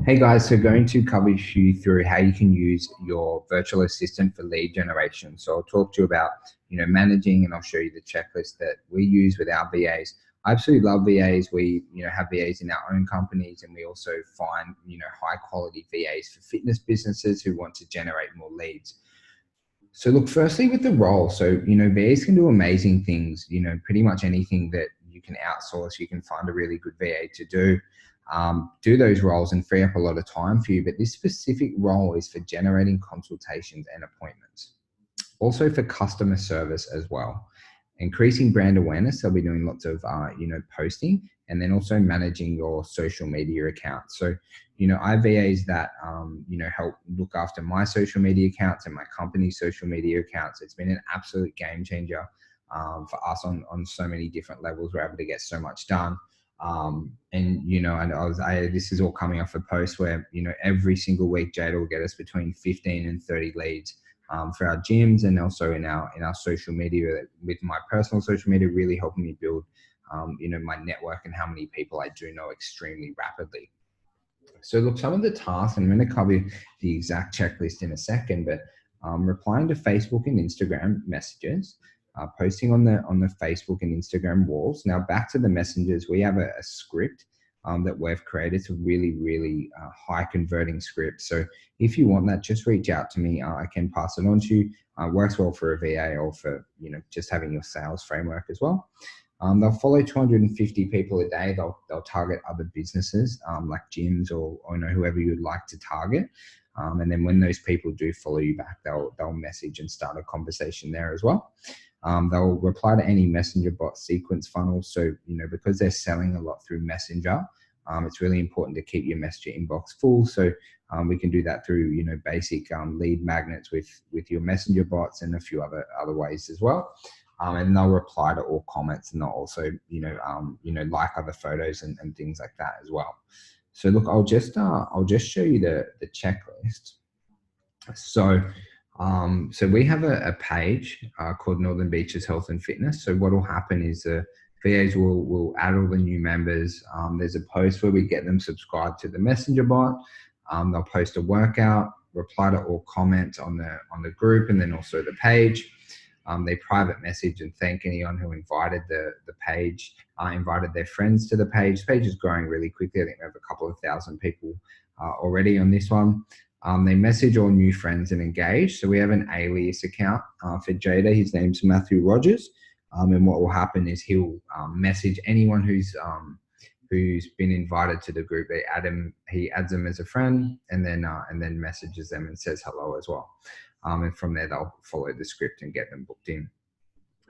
Hey guys, so going to cover you through how you can use your virtual assistant for lead generation. So I'll talk to you about, managing, and I'll show you the checklist that we use with our VAs. I absolutely love VAs. We, have VAs in our own companies, and we also find, high quality VAs for fitness businesses who want to generate more leads. So look, firstly with the role, so, VAs can do amazing things, pretty much anything that you can outsource, you can find a really good VA to do those roles and free up a lot of time for you. But this specific role is for generating consultations and appointments. Also for customer service as well. Increasing brand awareness, they'll be doing lots of, posting, and then also managing your social media accounts. So, I have VAs that, help look after my social media accounts and my company's social media accounts. It's been an absolute game changer for us on so many different levels. We're able to get so much done. This is all coming off a post where, every single week, Jada will get us between 15 and 30 leads for our gyms, and also in our social media, with my personal social media, really helping me build, my network and how many people I do know extremely rapidly. So look, some of the tasks, and I'm going to cover the exact checklist in a second, but replying to Facebook and Instagram messages, posting on the Facebook and Instagram walls. Now back to the messengers, we have a script that we've created. It's a really, really high converting script. So if you want that, just reach out to me. I can pass it on to you. Works well for a VA or for, just having your sales framework as well. They'll follow 250 people a day. They'll target other businesses like gyms or whoever you'd like to target. And then when those people do follow you back, they'll message and start a conversation there as well. They'll reply to any messenger bot sequence funnels. So, because they're selling a lot through Messenger, it's really important to keep your messenger inbox full. So we can do that through, basic lead magnets with your messenger bots and a few other ways as well. And they'll reply to all comments, and they'll also, like other photos and things like that as well. So look, I'll just show you the checklist. So we have a page called Northern Beaches Health and Fitness. So what will happen is the VAs will add all the new members. There's a post where we get them subscribed to the messenger bot. They'll post a workout, reply to all comments on the group, and then also the page. They private message and thank anyone who invited the page, invited their friends to the page. The page is growing really quickly. I think we have a couple of thousand people already on this one. They message all new friends and engage. So we have an alias account for Jada. His name's Matthew Rogers. And what will happen is he'll message anyone who's been invited to the group. He adds them as a friend, and then messages them and says hello as well. And from there, they'll follow the script and get them booked in.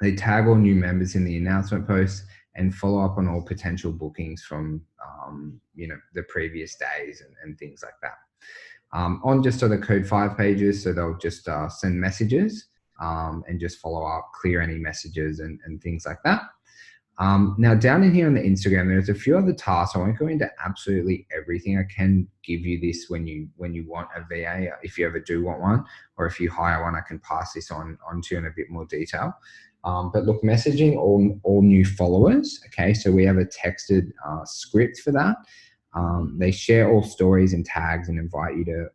They tag all new members in the announcement post and follow up on all potential bookings from, the previous days and things like that. On just the Code 5 pages, so they'll just send messages and just follow up, clear any messages and things like that. Now down in here on the Instagram, there's a few other tasks. I won't go into absolutely everything. I can give you this when you want a VA, if you ever do want one, or if you hire one, I can pass this on to you in a bit more detail. But look, messaging all new followers. Okay, so we have a texted script for that. They share all stories and tags and invite you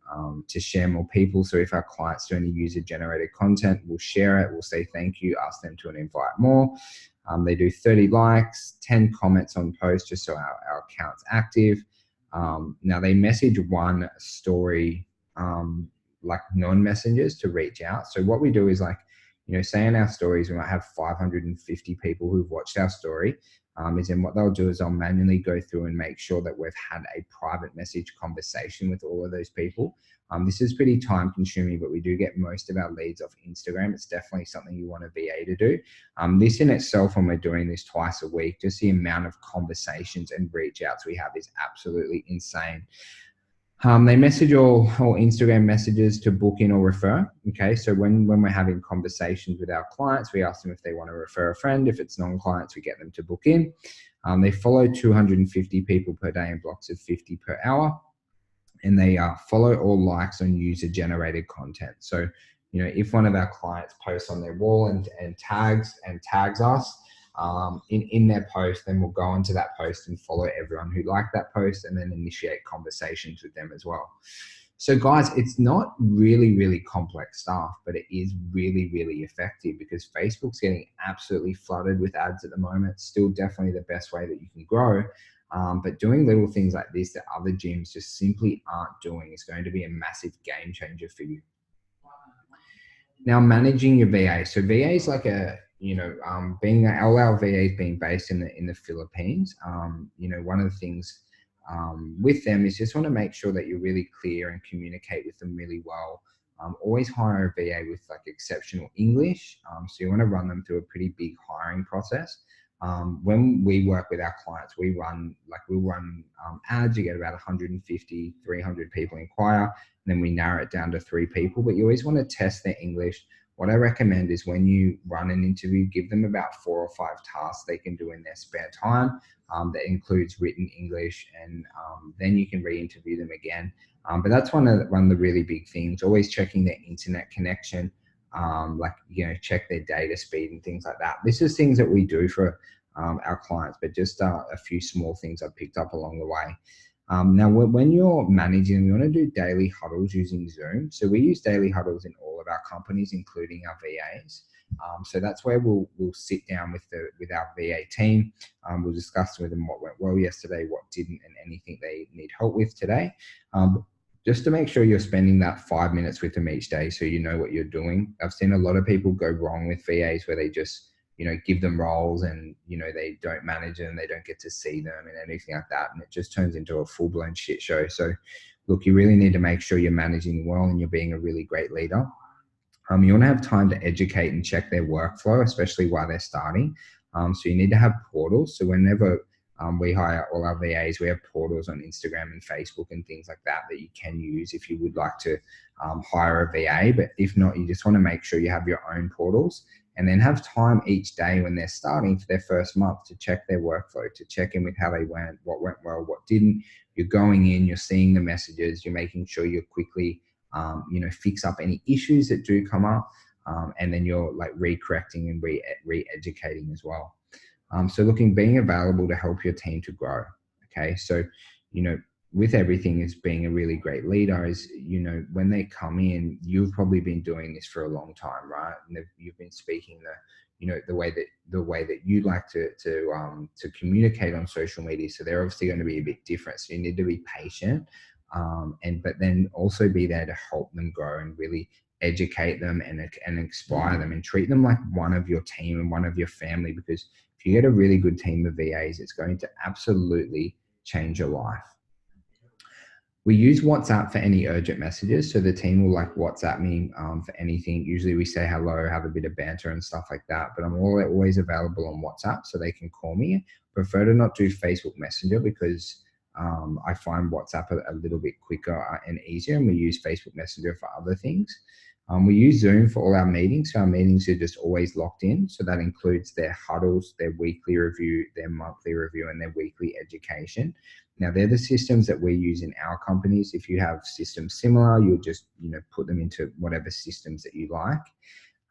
to share more people. So if our clients do any user generated content, we'll share it. We'll say thank you, ask them to invite more. They do 30 likes, 10 comments on posts, just so our account's active. Now they message one story, like non-messengers to reach out. So what we do is say in our stories, we might have 550 people who've watched our story. Then what they'll do is they'll manually go through and make sure that we've had a private message conversation with all of those people. This is pretty time consuming, but we do get most of our leads off Instagram. It's definitely something you want a VA to do. This in itself, when we're doing this twice a week, just the amount of conversations and reach outs we have is absolutely insane. They message all Instagram messages to book in or refer. Okay, so when we're having conversations with our clients, we ask them if they want to refer a friend. If it's non-clients, we get them to book in. They follow 250 people per day in blocks of 50 per hour. And they follow all likes on user-generated content. So, if one of our clients posts on their wall and tags us, in their post, then we'll go onto that post and follow everyone who liked that post and then initiate conversations with them as well. So guys, it's not really, really complex stuff, but it is really, really effective because Facebook's getting absolutely flooded with ads at the moment. Still definitely the best way that you can grow. But doing little things like this that other gyms just simply aren't doing is going to be a massive game changer for you. Now, managing your VA. So VA is like a, being all our VAs being based in the Philippines. One of the things with them is just want to make sure that you're really clear and communicate with them really well. Always hire a VA with like exceptional English. So you want to run them through a pretty big hiring process. When we work with our clients, we'll run ads. You get about 150, 300 people inquire, and then we narrow it down to 3 people. But you always want to test their English. What I recommend is when you run an interview, give them about 4 or 5 tasks they can do in their spare time. That includes written English, and then you can re-interview them again. But that's one of the really big things. Always checking their internet connection. Check their data speed and things like that. This is things that we do for our clients, but just a few small things I've picked up along the way. Now, when you're managing, you want to do daily huddles using Zoom. So we use daily huddles in all of our companies, including our VAs. So that's where we'll sit down with our VA team. We'll discuss with them what went well yesterday, what didn't, and anything they need help with today. Just to make sure you're spending that 5 minutes with them each day so you know what you're doing. I've seen a lot of people go wrong with VAs where they just, give them roles and, they don't manage them, they don't get to see them and anything like that. And it just turns into a full-blown shit show. So look, you really need to make sure you're managing well and you're being a really great leader. You want to have time to educate and check their workflow, especially while they're starting. So you need to have portals. So whenever we hire all our VAs, we have portals on Instagram and Facebook and things like that you can use if you would like to hire a VA. But if not, you just want to make sure you have your own portals and then have time each day when they're starting for their first month to check their workflow, to check in with how they went, what went well, what didn't. You're going in, you're seeing the messages, you're making sure you're quickly fix up any issues that do come up, and then you're like re-correcting and re-educating as well. So being available to help your team to grow. Okay. So, with everything is being a really great leader is, when they come in, you've probably been doing this for a long time, right? And you've been speaking the way that you like to communicate on social media. So they're obviously going to be a bit different. So you need to be patient. But then also be there to help them grow and really educate them and inspire them and treat them like one of your team and one of your family, because if you get a really good team of VAs, it's going to absolutely change your life. We use WhatsApp for any urgent messages. So the team will WhatsApp me for anything. Usually we say hello, have a bit of banter and stuff like that, but I'm always available on WhatsApp so they can call me. Prefer to not do Facebook Messenger because I find WhatsApp a little bit quicker and easier, and we use Facebook Messenger for other things. We use Zoom for all our meetings. So our meetings are just always locked in. So that includes their huddles, their weekly review, their monthly review, and their weekly education. Now, they're the systems that we use in our companies. If you have systems similar, you'll just put them into whatever systems that you like.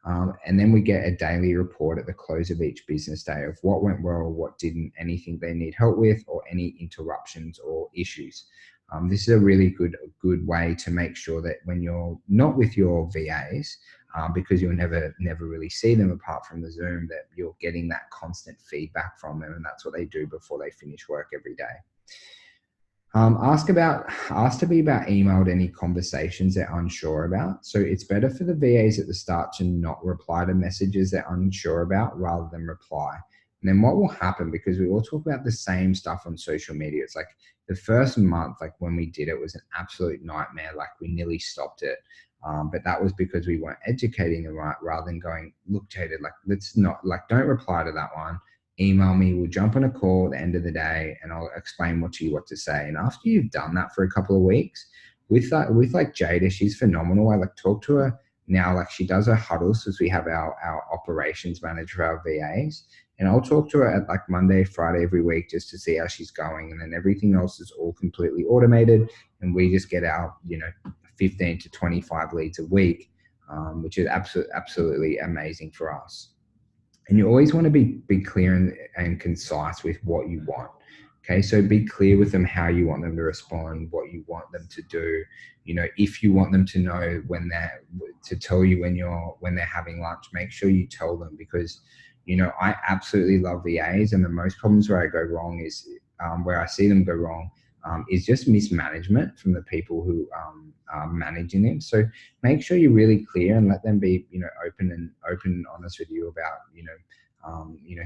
And then we get a daily report at the close of each business day of what went well, what didn't, anything they need help with, or any interruptions or issues. This is a really good way to make sure that when you're not with your VAs, because you'll never really see them apart from the Zoom, that you're getting that constant feedback from them, and that's what they do before they finish work every day. Ask to be about emailed any conversations they're unsure about. So it's better for the VAs at the start to not reply to messages they're unsure about rather than reply. And then what will happen, because we all talk about the same stuff on social media, it's like the first month, when we did it, was an absolute nightmare. We nearly stopped it. But that was because we weren't educating them right, rather than going, look, Jaded, let's not, don't reply to that one. Email me, we'll jump on a call at the end of the day and I'll explain what to say. And after you've done that for a couple of weeks with Jada, she's phenomenal. I talk to her now, she does her huddles as we have our operations manager, our VAs, and I'll talk to her at Monday, Friday every week just to see how she's going. And then everything else is all completely automated and we just get our, 15 to 25 leads a week, which is absolutely amazing for us. And you always want to be clear and concise with what you want. Okay, so be clear with them how you want them to respond, what you want them to do. If you want them to know when they're to tell you when they're having lunch, make sure you tell them, because I absolutely love VAs, and the most problems where I go wrong is where I see them go wrong is just mismanagement from the people who are managing them. So make sure you're really clear and let them be open and honest with you about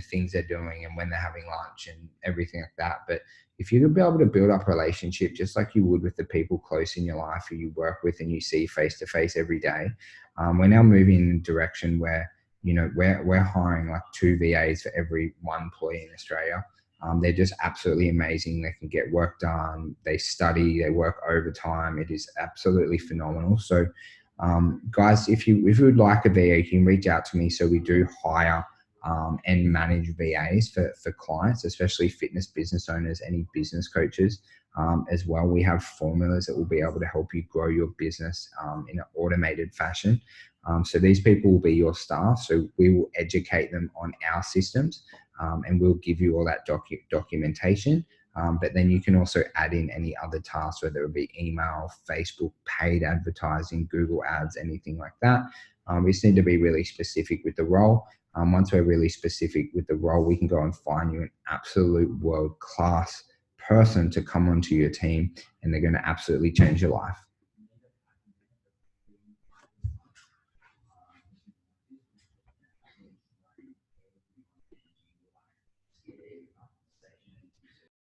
things they're doing and when they're having lunch and everything like that. But if you could be able to build up a relationship just like you would with the people close in your life who you work with and you see face to face every day, we're now moving in a direction where we're hiring like 2 VAs for every 1 employee in Australia. They're just absolutely amazing. They can get work done. They study. They work overtime. It is absolutely phenomenal. So, guys, if you would like a VA, you can reach out to me. So we do hire and manage VAs for clients, especially fitness business owners, any business coaches as well. We have formulas that will be able to help you grow your business in an automated fashion. So these people will be your staff. So we will educate them on our systems and we'll give you all that documentation. But then you can also add in any other tasks, whether it be email, Facebook, paid advertising, Google ads, anything like that. We just need to be really specific with the role. Once we're really specific with the role, we can go and find you an absolute world-class person to come onto your team, and they're going to absolutely change your life.